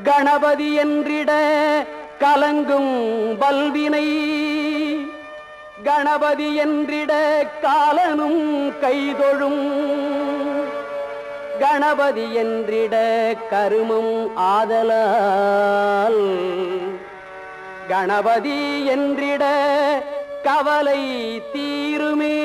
கணபதி என்றிட கலங்கும் வல்வினை கணபதி என்றிட காலனும் கைதொழும் கணபதி என்றிட கருமம் ஆதலால் கணபதி என்றிட கவலை தீருமே.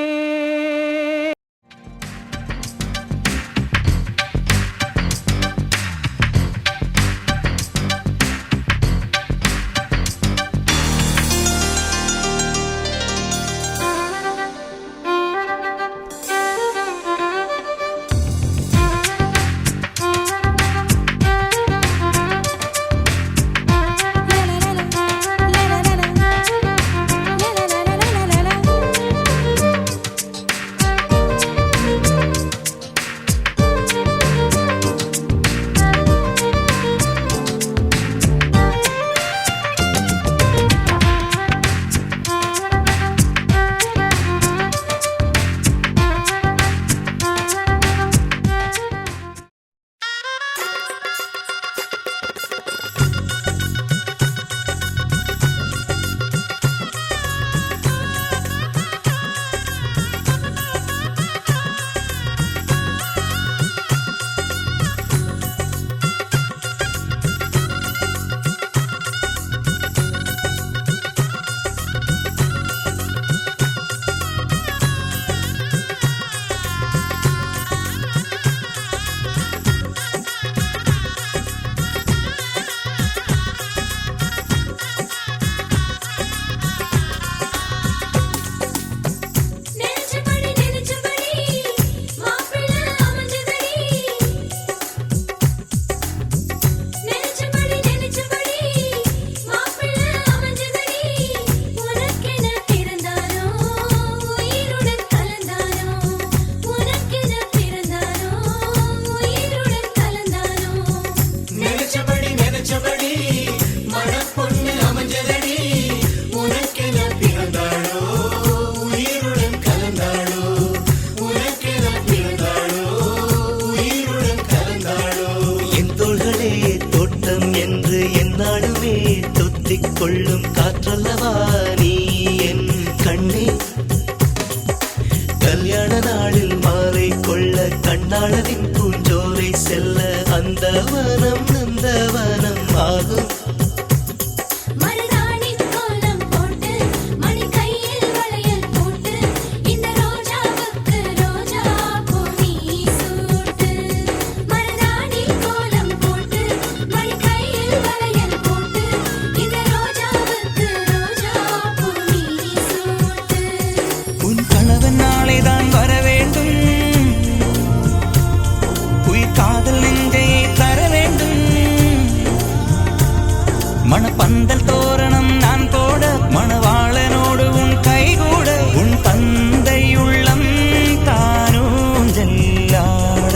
கொள்ளும் காற்றல்லவா நீ என் கண்ணே. கல்யாண நாளில் மாலை கொள்ள கண்ணாளரின் பூஞ்சோரை செல்ல அந்த வனம் நந்தவனம் ஆகும். மணப்பந்தல் தோரணம் நான் போட மணவாளனோடு உன் கைகூட உன் தந்தை உள்ளம் தானும் ஜல்லாட.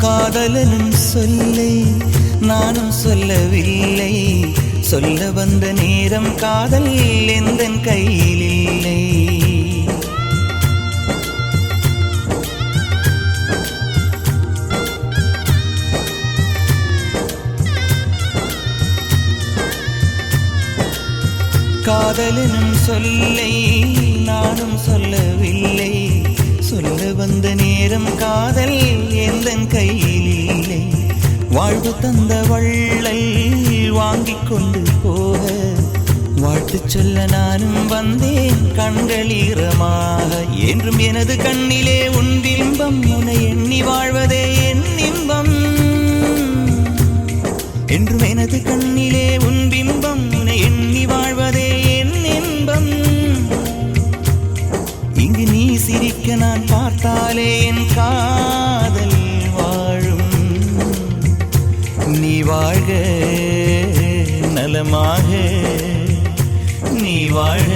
காதலனும் சொல்லை நானும் சொல்லவில்லை, சொல்ல வந்த நேரம் காதல் எந்தன் கையில் இல்லை. காதலனும் சொல்லை நானும் சொல்லவில்லை, சொல்ல வந்த நேரம் காதல் எந்தன் கையில் இல்லை. வாழ்வு தந்த வள்ளல் வாங்கிக் கொண்டு போக வாழ்த்து சொல்ல நானும் வந்தேன் கண்களீரமாக. என்றும் எனது கண்ணிலே உன் பிம்பம், உன்னை எண்ணி வாழ்வதே என் இன்பம். என்றும் எனது கண்ணிலே உன் நினைத்தாலே என் காதல் வாழும். நீ வாழ்க நலமாக, நீ வாழ்க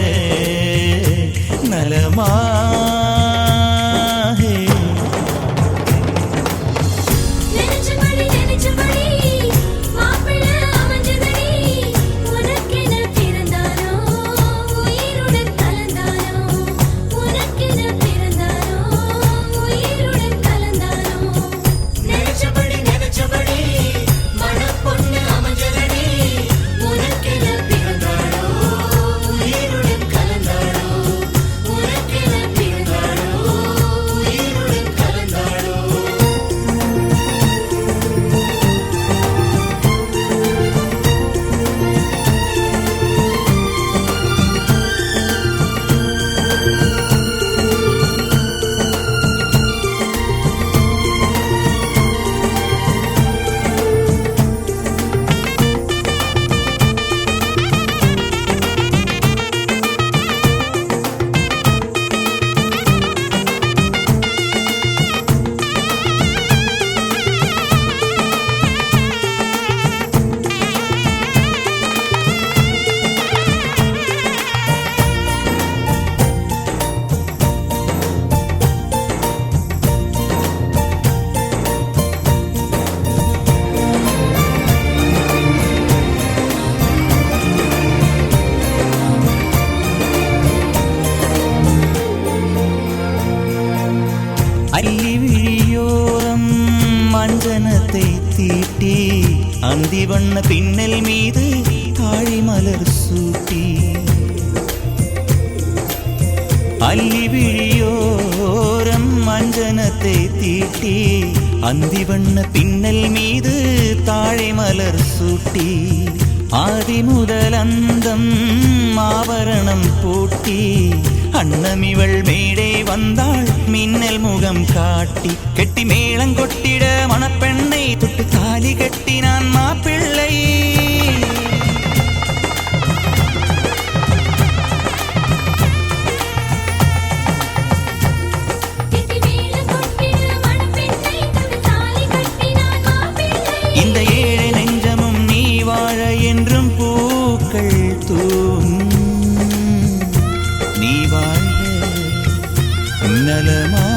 நலமாக. அள்ளி விழியோரம் மஞ்சனத்தை தீட்டி அந்தி வண்ண பின்னல் மீது தாழி மலர் சூட்டி. அள்ளி விழியோரம் மஞ்சனத்தை தீட்டி அந்தி வண்ண பின்னல் மீது தாழை மலர் சூட்டி. ஆதி முதல் அந்தம் ஆபரணம் பூட்டி அன்னமிவள் மேடை வந்தாள் மின்னல் முகம் காட்டி. கெட்டி மேளங்கொட்டிட மணப்பெண்ணை தொட்டு தாலி கட்டினான் மாப்பிள்ளை. இந்த ஏழை நெஞ்சமும் நீ வாழ என்றும் பூக்கள் தூவும். நீ வாழ்க நலமாக.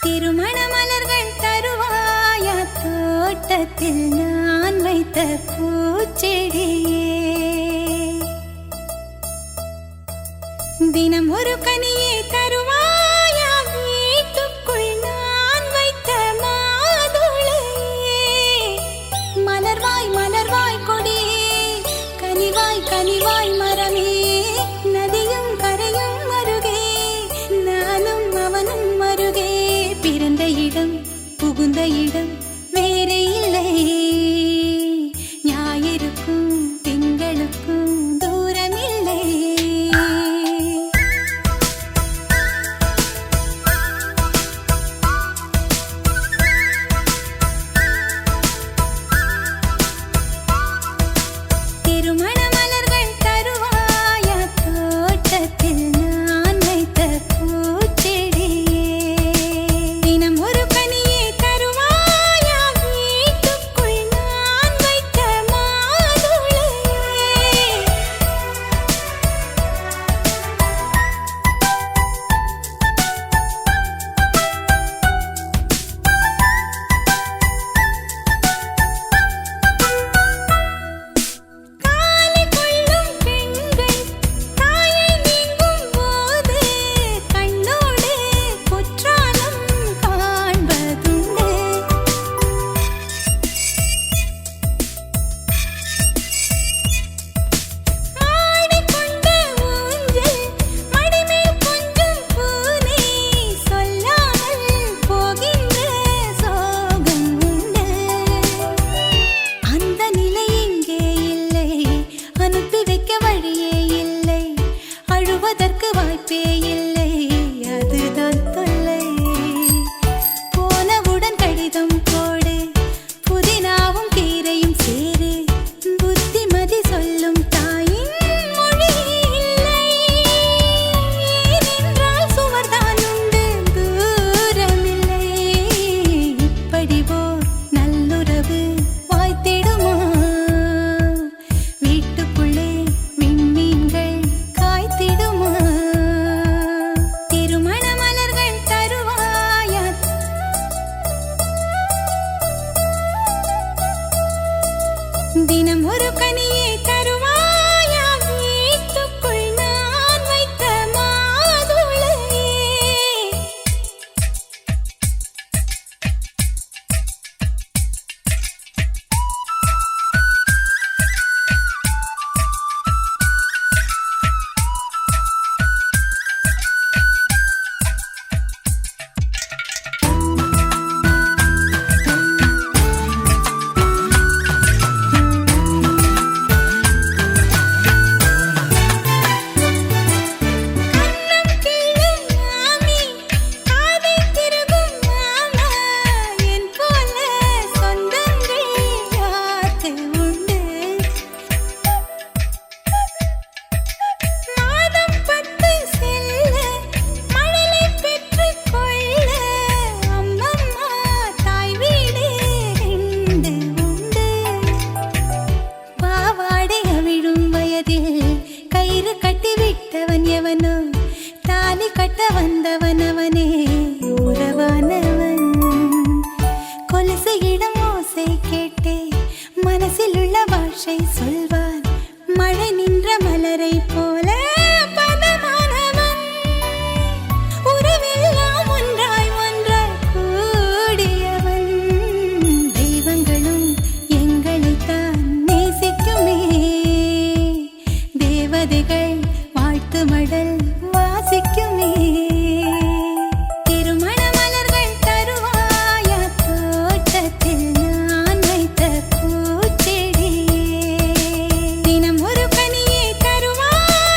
திருமண மலர்கள் தருவாயா தோட்டத்தில் நான் வைத்த பூச்செடியே. தினம் ஒரு கனியே தருவாயா வீட்டுக்குள் நான் வைத்த மாதுளையே. மலர்வாய் மலர்வாய் கொடியே கனிவாய் கனிவாய் மரமே. நதியும் கரையும் அருகே நானும் அவனும் அருகே. பிறந்த இடம் புகுந்த இடம் வேறே இல்லை. ஞாயிறுக்கும் திங்களுக்கும் தூரமில்லை. திருமண மலர்கள் தினம் ஒரு கனியை தருவாயா வீட்டுக்குள் நான் வைத்த மாதுளையே. கண்ணம் கிள்ளும் மாமி, காதை திருகும் மாமா, என் போல சொந்தங்கள் யாருக்கு உண்டு? மாதம் 10 செல்ல மழலை பெற்றுக் கொள்ள அம்மம்மா தாய் வீடு 2 உண்டு. பாவாடை அவிழும் வயதில் கயிறு கட்டி விட்டவன் எவனோ, தாலி கட்ட வந்தவன் அவனே உறவானவன். கொலுசு இடம் ஓசை கேட்டே மனசில் உள்ள பாஷை சொல்வான். மழை நின்ற மலரை போல பதமானவன். உறவெல்லாம் ஒன்றாய் ஒன்றாய் கூடியவன். தெய்வங்களும் எங்களைத்தான் நேசிக்குமே. தேவதைகள் வாழ்த்து மடல் வாசிக்குமே. திருமண மலர்கள் தருவாயா தோட்டத்தில் நான் வைத்த பூச்செடியே. தினம் ஒரு கனியை தருவாயா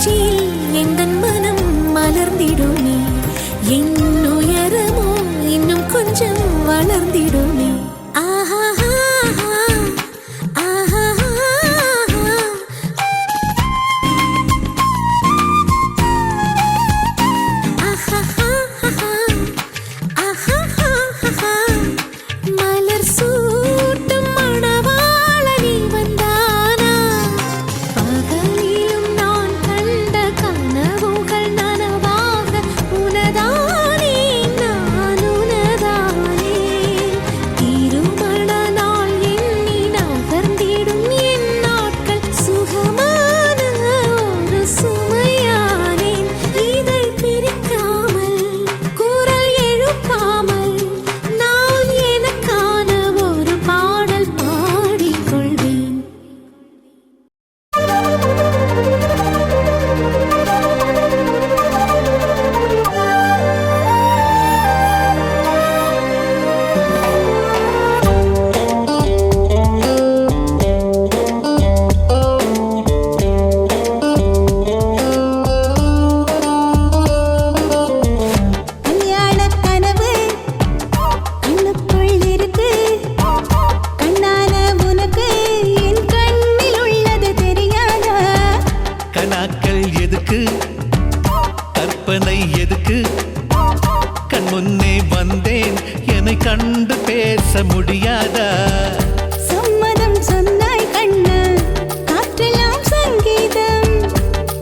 உச்சியில் எந்தன் மனம் மலர்ந்திடுமே என் உயரமோ இன்னும் கொஞ்சம் வளர்ந்திடுமே ஆஹா ஆஹா மலர் சூட்டும் மணவாளனி வந்தானா பகலிலும் நான் கண்ட கனவுகள் நனவாக உனதானே நான் உனதானே திருமண நாள் எண்ணி நகர்ந்திடும் என் நாட்கள் சுகமான ஒரு சுமையானேன் இதை பிரிக்காமல் குரல் எழுப்பாமல் நான் எனக்கான ஒரு பாடல் பாடிக்கொள்வேன் கல்யாண கனவு கண்ணுக்குள் இருக்கு கண்ணான உனக்கு என் கண்ணில் உள்ளது தெரியாதா கனாக்கள் எதுக்கு கற்பனை எதுக்கு கண் முன்னே வந்தேன் என்னை கண்டு பேச முடியாதா சம்மதம் சொன்னாய் கண்ணா காற்றெல்லாம் சங்கீதம்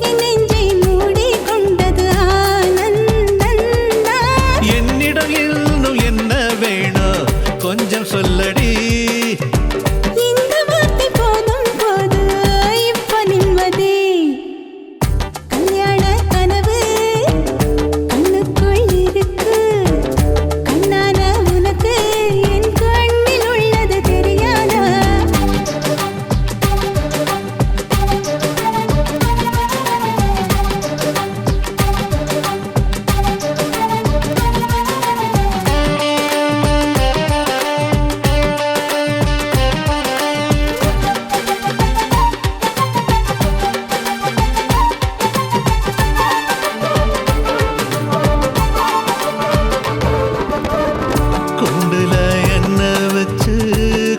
என் நெஞ்சை மூடிக்கொண்டது ஆனந்தந்தா என்னிடம் இன்னும் என்ன வேணும் கொஞ்சம் சொல்லடி இந்த வார்த்தை போதும் போது இப்ப நிம்மதி கல்யாண கனவு கண்ணுக்குள் இருக்கு கண்ணான உனக்கு என் கண்ணில் உள்ளது தெரியாதா குண்டுல என்ன வச்சு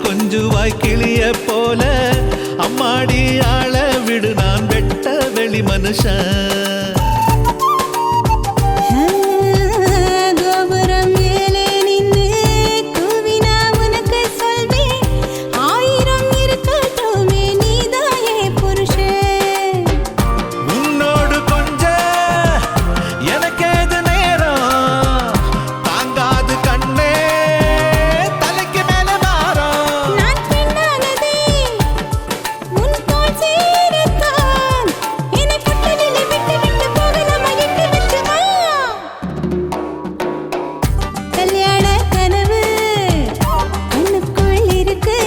கொஞ்சுவாய் கிளிய போல அம்மாடி ஆள விடு நான் வெட்ட வெளி மனுஷன் கோபுரம் மேலே நின்று கூவினா உனக்கு சொல்வேன் ஆயிரம் இருக்கட்டுமே நீதாயே புருஷன் உன்னோடு கொஞ்ச எனக்கேது நேரம் தாங்காது கண்ணே தலைக்கு மேல மாறும் நான் பெண்ணானதே உன் போல் சேரத்தான் என்னை புத்தலிலே விட்டு விட்டு போகலாமா எட்டு வச்சு வா கல்யாண கனவு கண்ணுக்குள் இருக்கு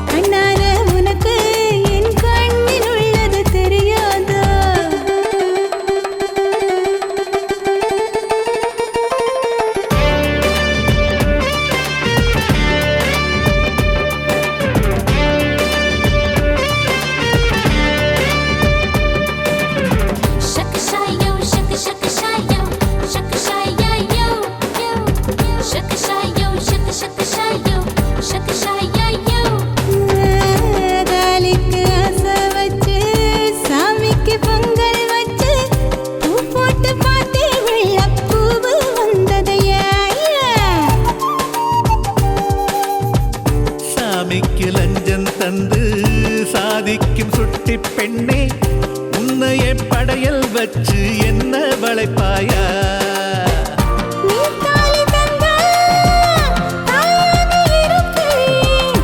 கண்ணான உனக்கு என் கண்ணில் உள்ளது தெரியாதா Shakashayo, shakashayo, shakashayo, yo. Shakashayo, shakashayo, shakashayo. தாலிக்கு ஆசை வச்சு சாமிக்கு பொங்கல் வச்சு பூ போட்டு பார்த்தே வெள்ளப்பூவு வந்ததையா சாமிக்கு லஞ்சம் தந்து சாதிக்கும் சுட்டி பெண்ணே உன்னையே படையல் வச்சு என்ன வளைப்பாயா நீ தாலி தந்தா தாயாக இருப்பேன்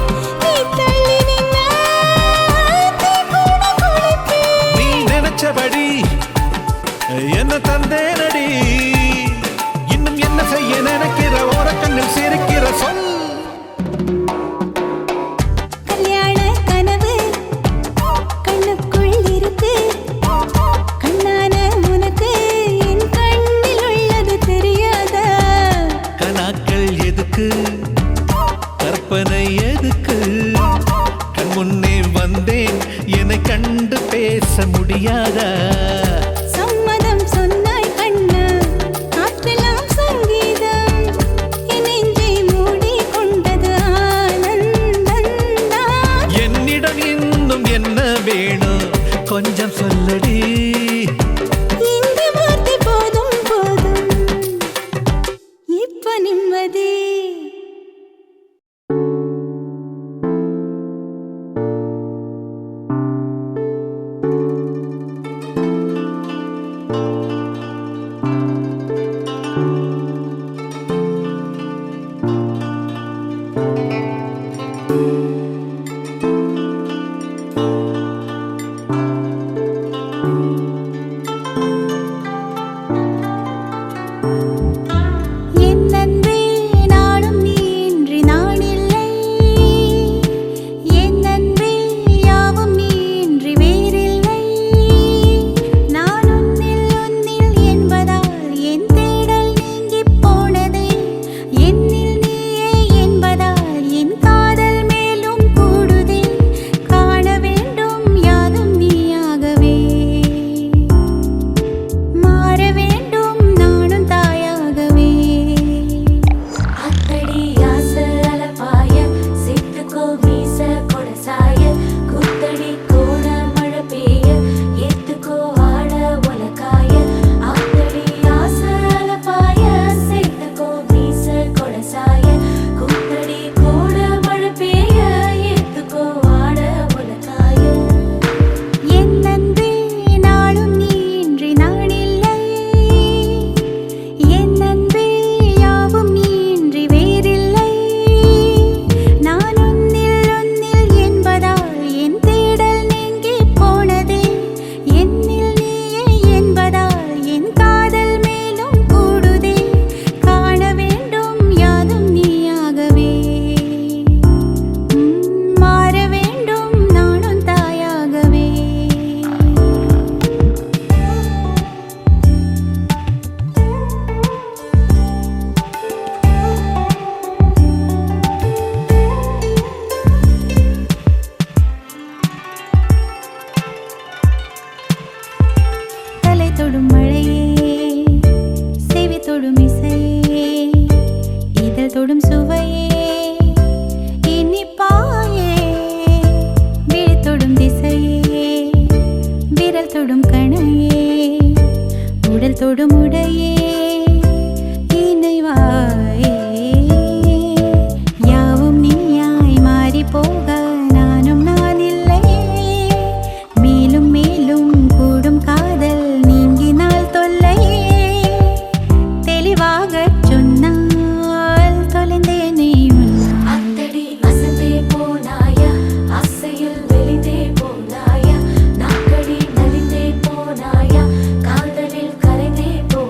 நீ தள்ளி நின்னா தீ கூட குளிப்பேன் நீ நினைச்சபடி என்ன தந்தேனடி இன்னும் என்ன செய்ய நினைக்கிற ஓரக்கண்ணில் சிரிக்கிற சொல் கல்யாண கனவு கண்ணுக்குள் இருக்கு கண்ணான உனக்கு என் கண்ணில் கண்டு பேச முடியாதா? சம்மதம் சொன்னாய் கண்ணா, காற்றெல்லாம் சங்கீதம், என் நெஞ்சை மூடிக்கொண்டது ஆனந்தந்தான். என்னிடம் இன்னும் என்ன வேணும் கொஞ்சம் சொல்லடி. இந்த வார்த்தை போதும் போதும், இப்ப நிம்மதி. என் அன்பே நாளும் நீ இன்றி நான் இல்லை, என் அன்பே யாவும் நீ இன்றி வேறில்லை. நான் உன்னில் என்பதால் என் தேடல் நீங்கிப் போனதே, என்னில் நீயே என்பதால் என் காதல் மேலும் கூடுதே. காண வேண்டும் யாதும் நீயாகவே, மாற வேண்டும் நானும் தாயாகவே. அத்தடி ஆசை அலப்பாய, சித்துக்கோ மீச கொடசாய, குத்தடி கோண மழை பெய்ய, ஏத்துக்கோ ஆட உலக்காய. அத்தடி ஆசை அலப்பாய, சித்துக்கோ மீச கொடசாய, குத்தடி கோண மழை பெய்ய, ஏத்துக்கோ ஆட உலக்காய. என் அன்பே நாளும் நீ இன்றி நான் இல்லை, என் அன்பே யாவும் நீ இன்றி வேறில்லை. நான் உன்னில் என்பதால் என் தேடல் நீங்கிப் போனதே, என்னில் நீயே என்பதால் என் காதல் மேலும் கூடுதே. காண வேண்டும் யாதும் நீயாகவே, மாற வேண்டும் நானும் தாயாகவே. தலை தொடும் மழையே, செவி தொடும் இசையே, இதழ் தொடும் சுவையே, இனிப்பாயே, விழி தொடும் திசையே, விரல் தொடும் கணையே, உடல் தொடும் உடையே, இணைவாயே. யாவும் நீயாய் மாறி போக நானும் நான் இல்லை, மேலும் மேலும் கூடும் காதல் நீங்கினால் தொல்லையே. தெளிவாகச் சொன்னால் தொலைந்தேனே உன்னால். அத்தடி அசந்தே போனாயா, ஆசையில் வெளிந்தே போனாயா, நாக்கடி நலிந்தே போனாயா, காதலில் கரைந்தே போ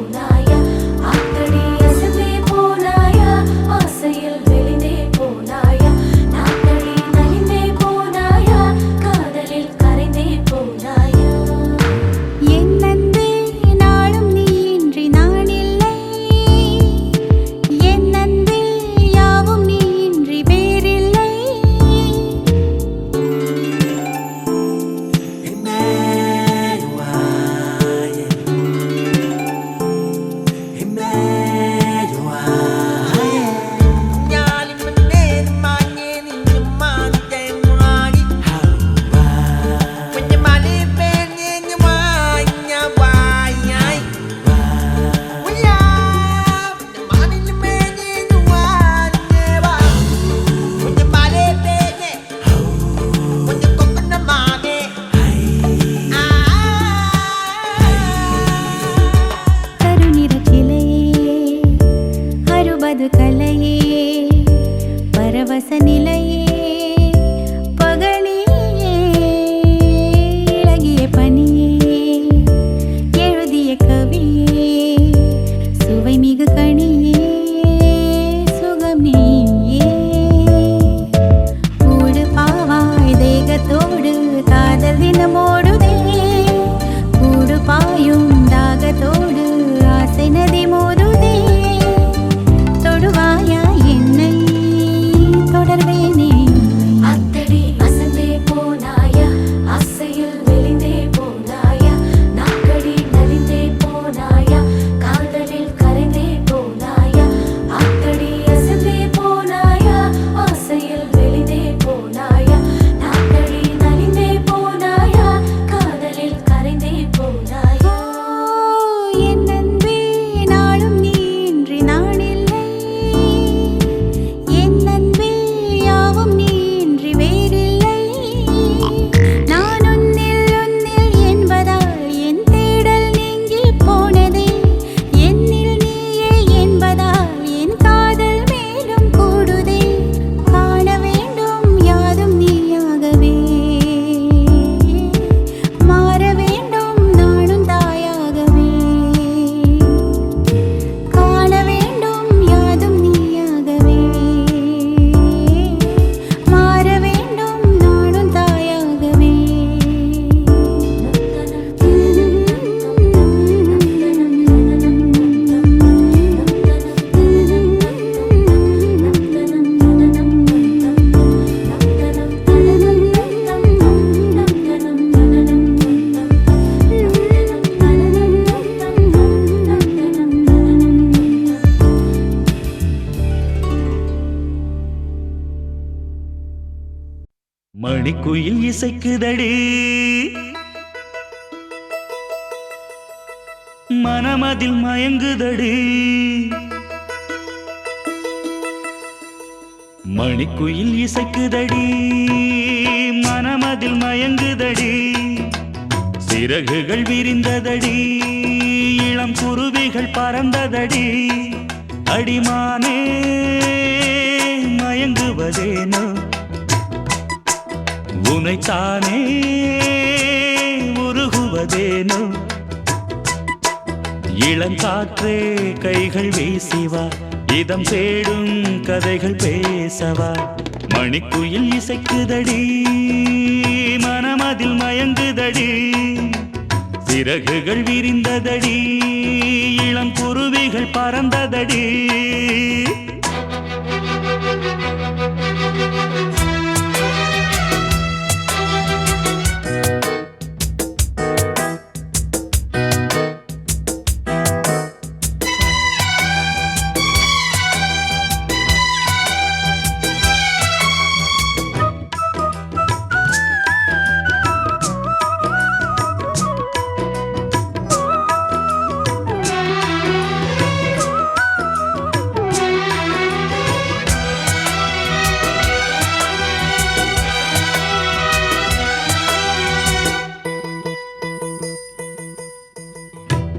மணிக்குயில் இசைக்குதடி மனமதில் மயங்குதடி மணிக்குயில் இசைக்குதடி மனமதில் மயங்குதடி சிறகுகள் விரிந்ததடி இளம் குருவிகள் பறந்ததடி அடிமானே மயங்குவதேனோ உனைத்தானே உருகுவதேனோ இளங்காற்றே கைகள் வீசிவா இதம் தேடும் கதைகள் பேசவா மணிக்குயில் இசைக்குதடி மனமதில் மயங்குதடி சிறகுகள் விரிந்ததடி இளம் குருவிகள் பறந்ததடி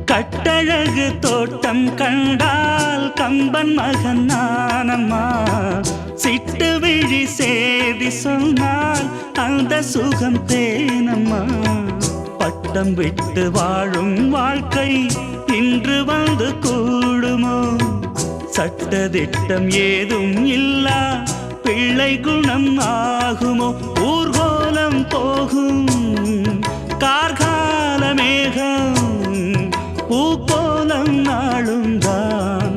கட்டழகு தோட்டம் கண்டால் கம்பன் மகன் நானம்மா சிட்டு விழி சேதி சொன்னால் அந்த சுகம் தேனம்மா பட்டம் விட்டு வாழும் வாழ்க்கை இன்று வந்து கூடுமோ சட்டதிட்டம் ஏதும் இல்லா பிள்ளை குணம் ஆகுமோ ஊர்கோலம் போகும் கார்கால மேகம் பூக்கோலம் நாளும் தான்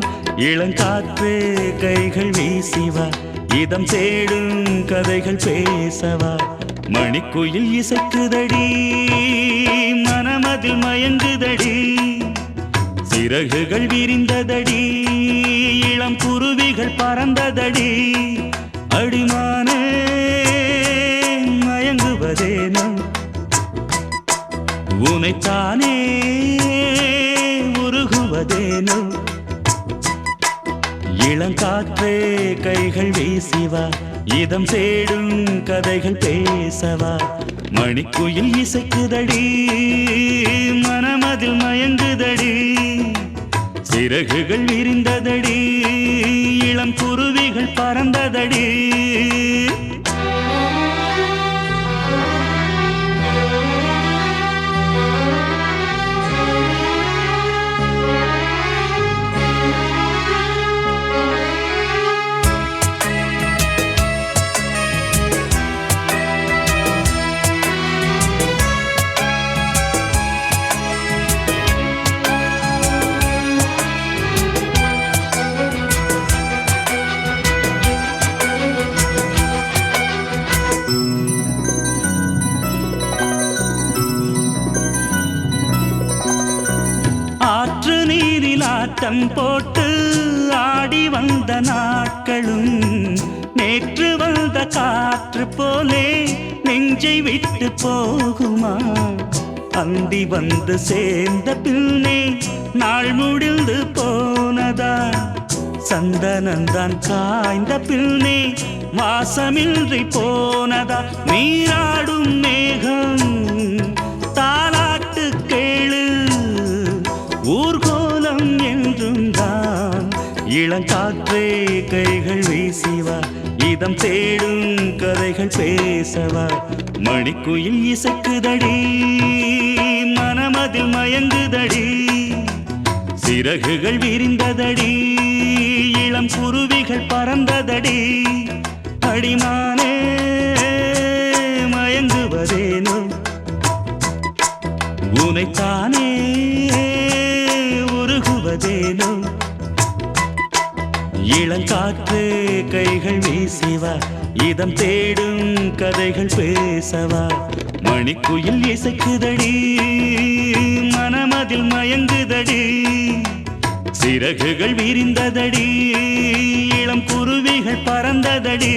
இளங்காற்றே கைகள் வீசிவா இதம் தேடும் கதைகள் பேசவா மணிக்குயில் இசைக்குதடி மனமதில் மயங்குதடி சிறகுகள் விரிந்ததடி இளம் குருவிகள் பறந்ததடி அடிமானே மயங்குவதேனோ உனைத்தானே உருகுவதேனோ இளங்காற்றே கைகள் வீசிவா இதம் தேடும் கதைகள் பேசவா மணிக்குயில் இசைக்குதடி மனமதில் மயங்குதடி சிறகுகள் விரிந்ததடி இளம் குருவிகள் பறந்ததடி ஆற்று நீரில் ஆட்டம் போட்டு ஆடி வந்த நாட்களும் நேற்று வந்த காற்று போலே நெஞ்சை விட்டு போகுமா அந்தி வந்து சேர்ந்த பின்னே நாள் முடிந்து போனதா சந்தனந்தான் காய்ந்த பின்னே வாசமின்றி போனதா நீராடும் மேகம் தாலாட்டு கேளு ஊர்கோலம் என்றும் தான் இளங்காற்றே கைகள் வீசிவா இதம் தேடும் கதைகள் பேசவா மணிக்குயில் இசைக்குதடி மனமதில் மயங்குதடி சிறகுகள் விரிந்ததடி இளம் குருவிகள் பறந்ததடி அடிமானே மயங்குவதேனோ உனைத்தானே உருகுவதேனோ இளங்காற்றே கைகள் வீசிவா இதம் தேடும் கதைகள் பேசவா மணிக்குயில் இசைக்குதடி மனமதில் மயங்குதடி சிறகுகள் விரிந்ததடி இளம் குருவிகள் பறந்ததடி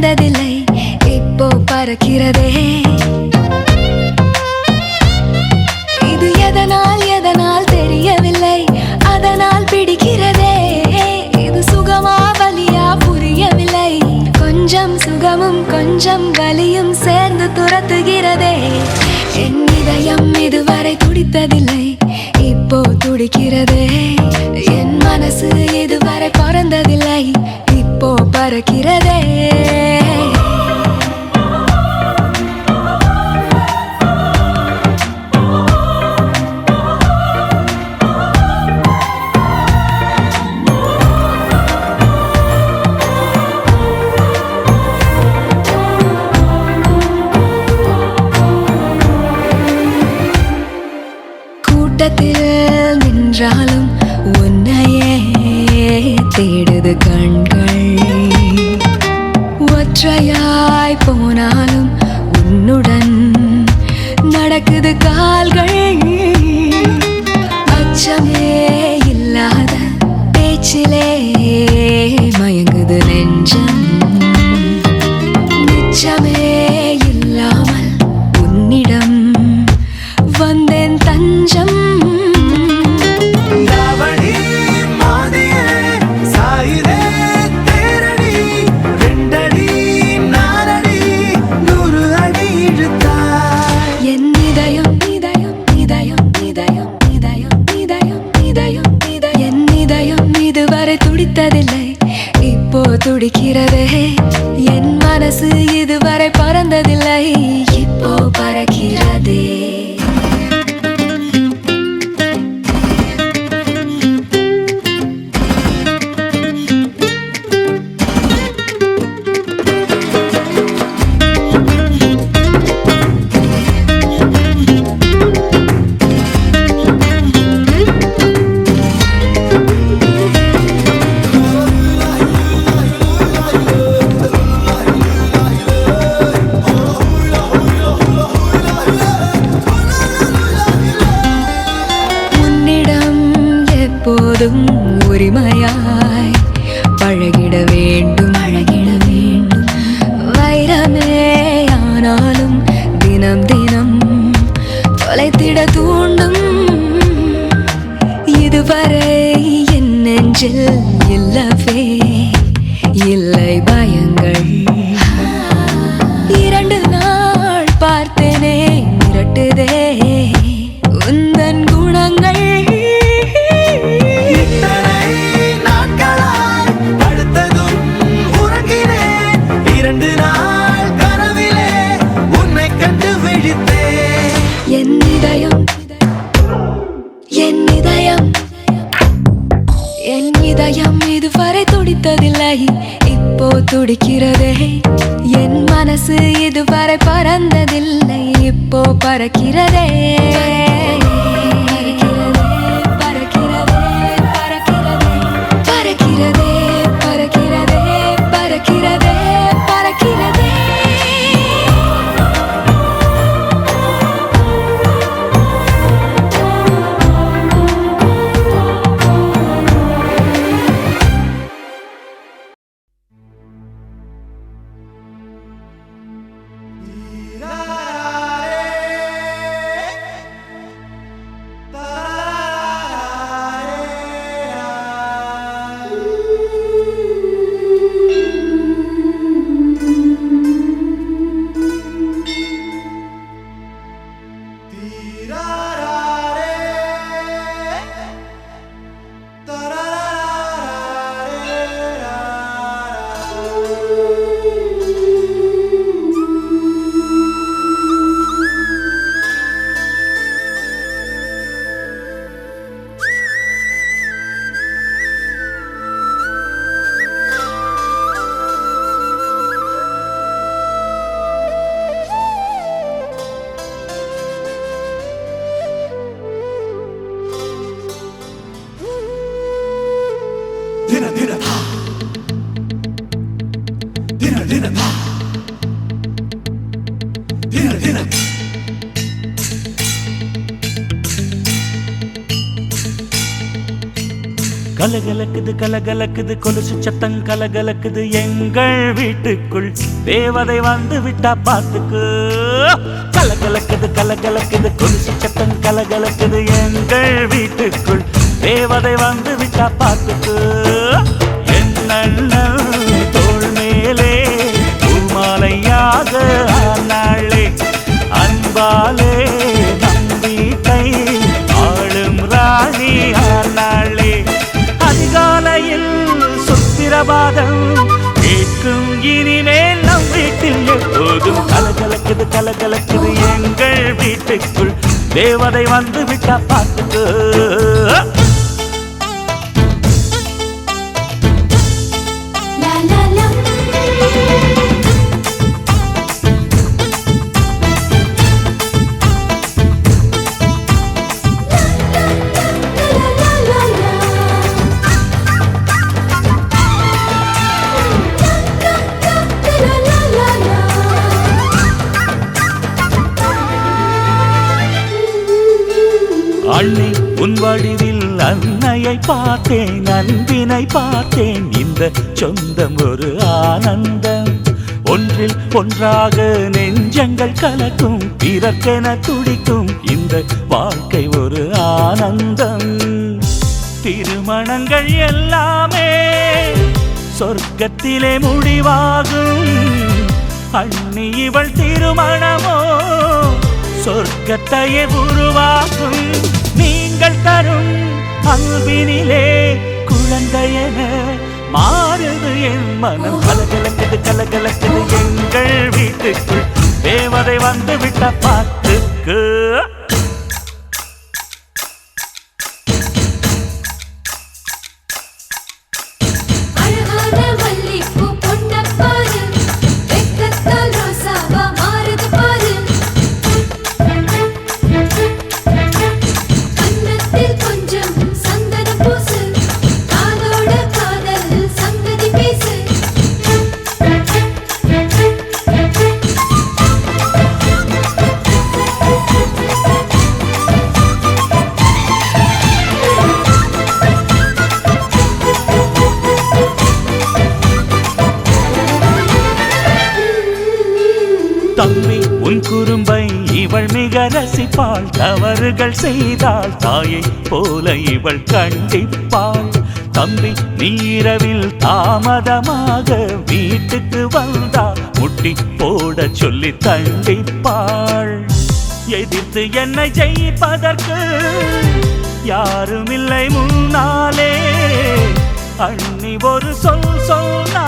பறந்ததில்லை இப்போ பறக்கிறதே இது எதனால் தெரியவில்லை அதனால் பிடிக்கிறதே இது சுகமா வலியா புரியவில்லை கொஞ்சம் சுகமும் கொஞ்சம் வலியும் சேர்ந்து துரத்துகிறதே என் இதயம் இதுவரை துடித்ததில்லை இப்போ துடிக்கிறதே என் மனசு இதுவரை பறந்ததில்லை இப்போ பறக்கிறதே கூட்டத்தில் நின்றாலும் உன்னையே தேடுது கண்கள் ஒற்றையாய் போனாலும் உன்னுடன் நடக்குது கால்கள் அச்சமே இல்லாத பேச்சிலே மயங்குது நெஞ்சம் நிச்சமே இல்லாமல் உன்னிடம் வந்தேன் தஞ்சம் துடித்ததில்லை இப்போ துடிக்கிறதே என் மனசு இதுவரை பறந்ததில்லை இப்போ பறக்கிறதே எப்போதும் உரிமையாய் பழகிட வேண்டும் வைரமே ஆனாலும் தினம் தினம் தொலைத்திட தூண்டும் இதுவரை என் நெஞ்சில் இல்லவே இல்லை பயங்கள் 2 நாள் பார்த்தேனே மிரட்டுதே உந்தன் குணங்கள் என் இதயம் இதுவரை துடித்ததில்லை இப்போ துடிக்கிறதே என் மனசு இதுவரை பறந்ததில்லை இப்போ பறக்கிறதே கலகலக்குது கலகலக்குது கொலுசு சத்தம் கலகலக்குது எங்கள் வீட்டுக்குள் தேவதை வந்து விட்டா பார்த்துக்கு கலகலக்குது கலகலக்குது கொலுசு சத்தம் கலகலக்குது எங்கள் வீட்டுக்குள் தேவதை வந்து விட்டா பார்த்துக்கு என்ன தோள் மேலே பூமாலையாக ஆனாளே அன்பாலே நம்பிக்கை ஆளும் ராணி ஆனாளே அதிகாலையில் சுத்திரபாதம் கேட்கும் இனிமேல் நம் வீட்டில் எப்போதும் கலகலக்குது கலகலக்குது எங்கள் வீட்டுக்குள் தேவதை வந்து விட்டா பார்த்துக்கு La la la. அள்ளி உன் வடிவில் அன்னையை பார்த்தேன் அன்பினை பார்த்தேன் இந்த சொந்தம் ஒரு ஆனந்தம் ஒன்றில் ஒன்றாக நெஞ்சங்கள் கலக்கும் பிறக்கென துடிக்கும் இந்த வாழ்க்கை ஒரு ஆனந்தம் திருமணங்கள் எல்லாமே சொர்க்கத்திலே முடிவாகும் அண்ணி இவள் திருமணமோ சொர்க்கத்தையே உருவாக்கும் நீங்கள் தரும் அன்பினிலே குழந்தையென மாறுது என் மனம் கலகலக்குது கலகலக்குது எங்கள் வீட்டுக்குள் தேவதை வந்து விட்ட பார்த்துக்கு அழகான மல்லிப்பூ பொன்னப் பாரு, வெட்கத்தால் ரோசாவா மாறுது பாரு. கன்னத்தில் கொஞ்சம் சந்தனம் பூசு, காதோட காதல் சங்கதி பேசு. தம்பி உன் குறும்பை இவள் மிக ரசிப்பாள் தவறுகள் செய்தால் தாயை போல இவள் கண்டிப்பாள் தம்பி நீரவில் தாமதமாக வீட்டுக்கு வந்தா முட்டி போட சொல்லி தண்டிப்பாள் எதிர்த்து என்னை ஜெயிப்பதற்கு யாருமில்லை முன்னாலே அண்ணி ஒரு சொன்னா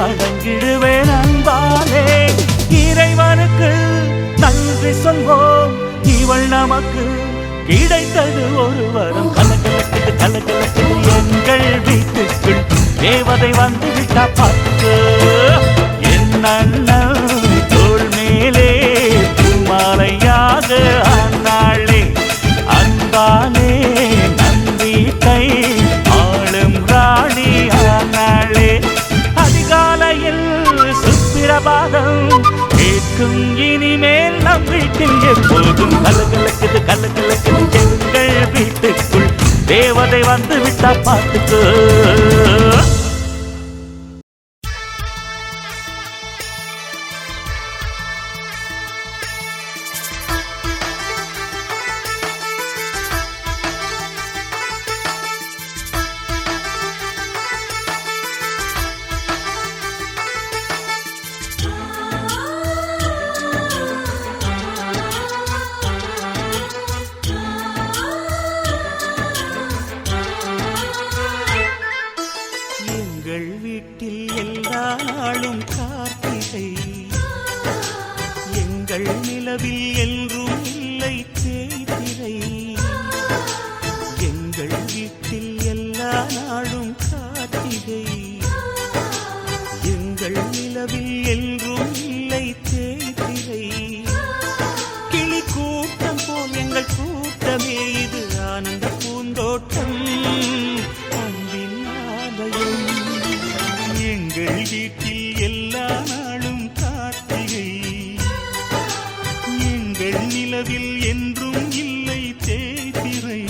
அடங்கிடுவேன் அன்பாலே இறைவனுக்கு நன்றி சொல்வோம் இவள் நமக்கு கிடைத்தது ஒரு வரம் கலகலக்குது கலகலக்குது எங்கள் வீட்டுக்குள் தேவதை வந்து விட்டா பார்த்து என் அண்ணன் தோள் மேலே பூமாலையாக ஆனாளே அன்பாலே நம்பிக்கை ஆளும் ராணி ஆனாளே அதிகாலையில் சுப்பிரபாதம் கேட்கும் இனிமேல் நம் வீட்டில் எப்போதும் கலகலக்குது கலகலக்குது எங்கள் வீட்டுக்குள் தேவதை வந்து விட்டா பார்த்துக்கு எங்கள் வீட்டில் எல்லா நாளும் கார்த்திகை எங்கள் நிலவில் என்றும் இல்லை தேய்திரை எங்கள் வீட்டில் எல்லா நாளும் கார்த்திகை எங்கள் நிலவில் என்றும் இல்லை தேய்திரை கிளி கூட்டம் போல் எங்கள் கூட்டமே இது ஆனந்த பூந்தோட்டம் அன்பின் ஆலயம் எங்கள் வீட்டில் எல்லா நாளும் கார்த்திகை எங்கள் நிலவில் என்றும் இல்லை தேய்திரை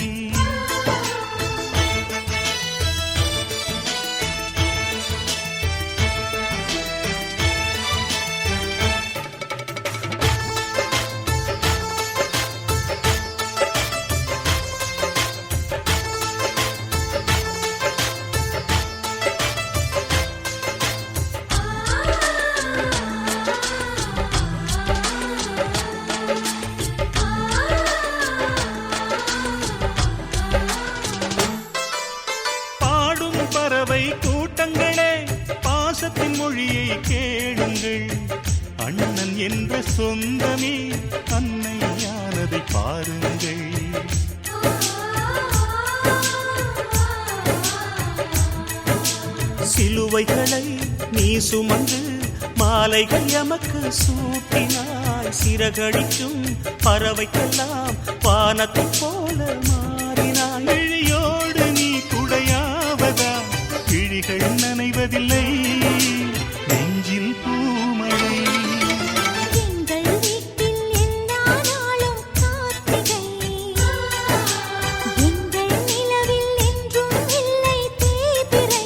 பாசத்தின் மொழியை கேளுங்கள். அண்ணன் என்ற சொந்தமே அன்னையானதை பாருங்கள். சிலுவைகளை நீ சுமந்து மாலைகள் எமக்கு சூட்டினாய். சிறகடிக்கும் பறவைக்கெல்லாம் வானத்தை போல மாறினாய். விழியோடு நீ குடையாவதா விழிகள் நனைவதில்லை நெஞ்சில் பூமழை. எங்கள் வீட்டில் எல்லா நாளும் கார்த்திகை. எங்கள் நிலவில் என்றும் இல்லை தேய்பிறை.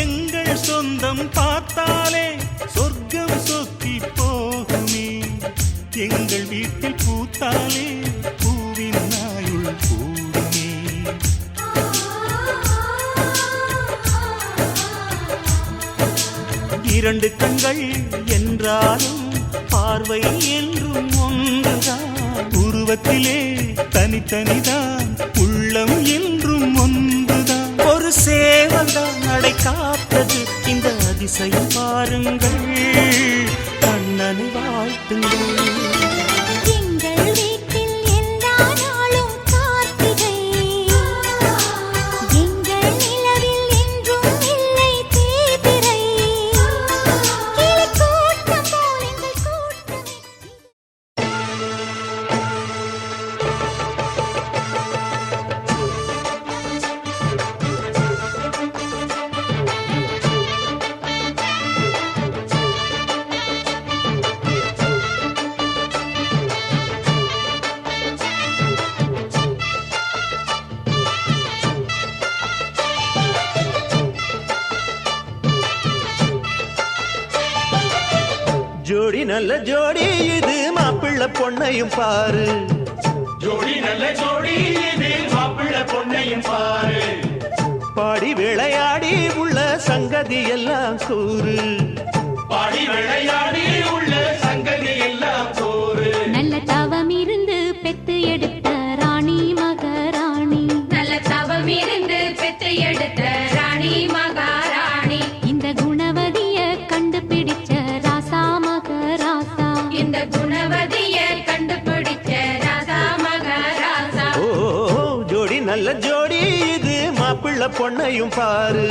எங்கள் சொந்தம் பார்த்தாலே சொர்க்கம் சொத்தி போகுமே. எங்கள் வீட்டில் பூத்தாலே பூவின் நாயுள் கூடுமே. இரண்டு கண்கள் என்றாலும் பார்வை என்றும் ஒன்றுதான். உருவத்திலே தனித்தனிதான் உள்ளம் என்றும் ஒன்றுதான். ஒரு சேவல்தான் நடை காத்தது இந்த அதிசயம் பாருங்கள். கண்ணனை வாழ்த்துங்கள். எங்கள் வீட்டில் எல்லா நாளும் கார்த்திகை. எங்கள் நிலவில் என்றும் இல்லை தேய்பிறை. கிளிக்கூட்டம் போல் எங்கள் கூட்டமே. ஜோடி நல்ல ஜோடி இது மாப்பிள்ளை பொண்ணையும் பாரு. ஜோடி நல்ல ஜோடி இது மாப்பிள்ளை பொண்ணையும் பாரு. பாடி விளையாடி உள்ள சங்கதி எல்லாம் கூறு. பாடி விளையாடி உள்ள சங்கதி எல்லாம் கூறு. நல்ல தவம் இருந்து பெத்து எடுத்த ராணி மகாராணி. நல்ல தவம் இருந்து பெற்று எடுத்த ராணி மகாராணி. இந்த குணவதிய கண்டுபிடிச்ச ராசா மகராசா. இந்த குணவதிய கண்டுபிடிச்ச ராசா மகாராசா. ஓ ஜோடி நல்ல ஜோடி இது மாப்பிள்ளை பொண்ணையும் பாரு.